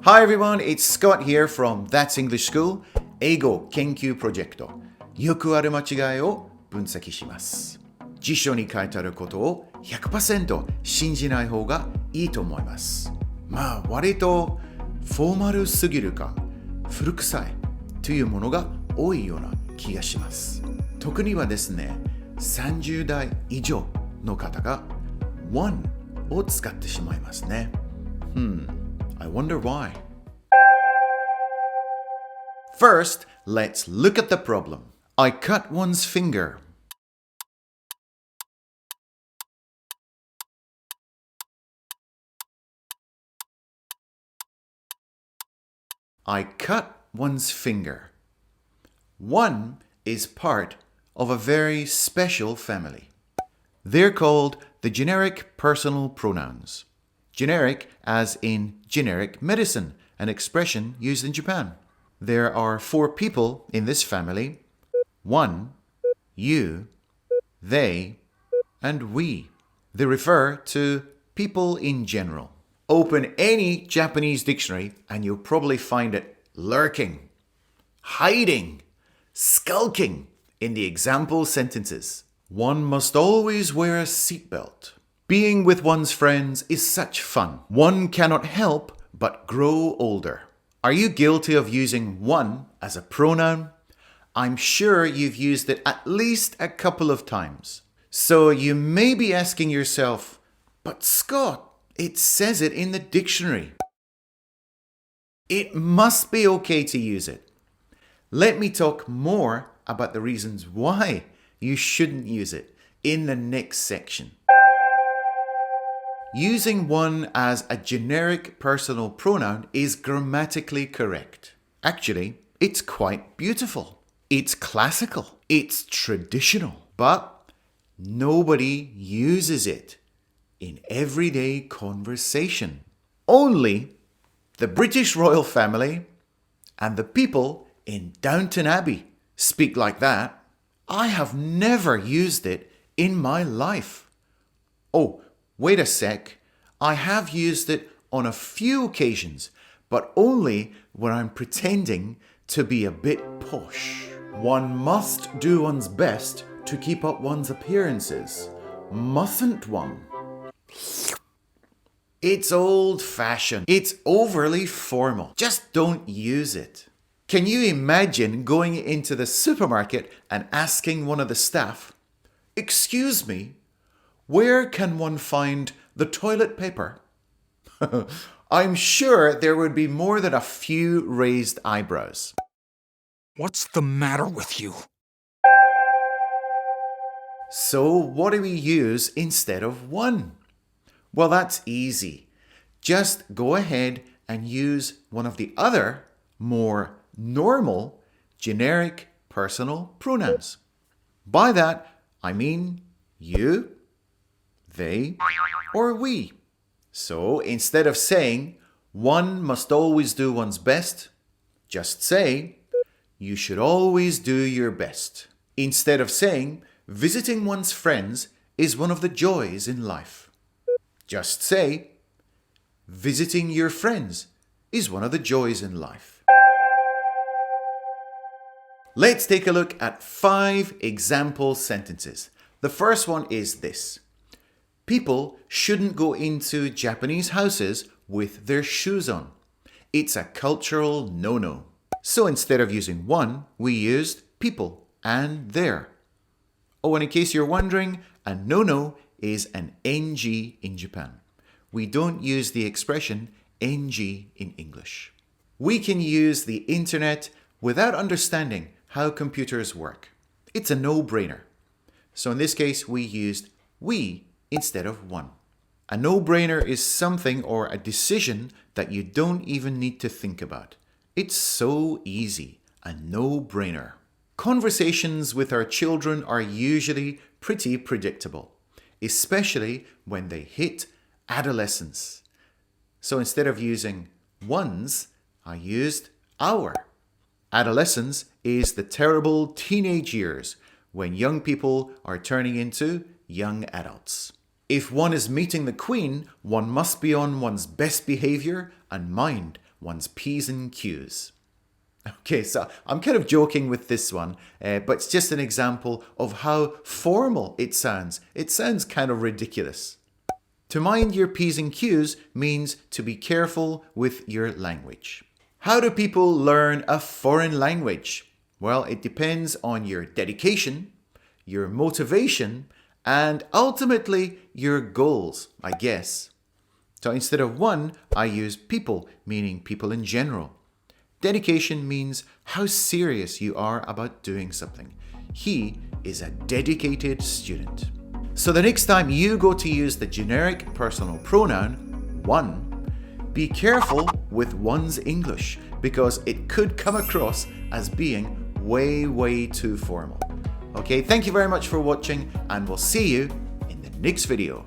Hi everyone, it's Scott here from That's English School 英語研究プロジェクト。よくある間違いを分析します。辞書に書いてあることを 100% 信じない方がいいと思います。まあ割とフォーマルすぎるか古臭いというものが多いような気がします。特にはですね、30代以上の方が one を使ってしまいますね。I wonder why. First, let's look at the problem. I cut one's finger. I cut one's finger. One is part of a very special family. They're called the generic personal pronouns. Generic as in generic medicine, an expression used in Japan. There are 4 people in this family. One, you, they, and we. They refer to people in general. Open any Japanese dictionary and you'll probably find it lurking, hiding, skulking in the example sentences. One must always wear a seatbelt. Being with one's friends is such fun. One cannot help but grow older. Are you guilty of using one as a pronoun? I'm sure you've used it at least a couple of times. So you may be asking yourself, but Scott, it says it in the dictionary. It must be okay to use it. Let me talk more about the reasons why you shouldn't use it in the next section. Using one as a generic personal pronoun is grammatically correct. Actually, it's quite beautiful. It's classical. It's traditional. But nobody uses it in everyday conversation. Only the British royal family and the people in Downton Abbey speak like that. I have never used it in my life. Oh, wait a sec. I have used it on a few occasions, but only when I'm pretending to be a bit posh. One must do one's best to keep up one's appearances. Mustn't one? It's old-fashioned. It's overly formal. Just don't use it. Can you imagine going into the supermarket and asking one of the staff, "Excuse me, where can one find the toilet paper?" I'm sure there would be more than a few raised eyebrows. What's the matter with you? So what do we use instead of one? Well, that's easy. Just go ahead and use one of the other, more normal, generic personal pronouns. By that, I mean you, they, or we. So instead of saying, one must always do one's best, just say, you should always do your best. Instead of saying, visiting one's friends is one of the joys in life, just say, visiting your friends is one of the joys in life. Let's take a look at 5 example sentences. The first one is this. People shouldn't go into Japanese houses with their shoes on. It's a cultural no-no. So instead of using one, we used people and their. Oh, and in case you're wondering, a no-no is an NG in Japan. We don't use the expression NG in English. We can use the internet without understanding how computers work. It's a no-brainer. So in this case, we used we instead of one. A no-brainer is something or a decision that you don't even need to think about. It's so easy, a no-brainer. Conversations with our children are usually pretty predictable, especially when they hit adolescence. So instead of using one's, I used our. Adolescence is the terrible teenage years when young people are turning into young adults. If one is meeting the Queen, one must be on one's best behavior and mind one's P's and Q's. Okay, so I'm kind of joking with this one, but it's just an example of how formal it sounds. It sounds kind of ridiculous. To mind your P's and Q's means to be careful with your language. How do people learn a foreign language? Well, it depends on your dedication, your motivation, and ultimately your goals, I guess. So instead of one, I use people, meaning people in general. Dedication means how serious you are about doing something. He is a dedicated student. So the next time you go to use the generic personal pronoun, one, be careful with one's English because it could come across as being way too formal. Okay, thank you very much for watching and we'll see you in the next video.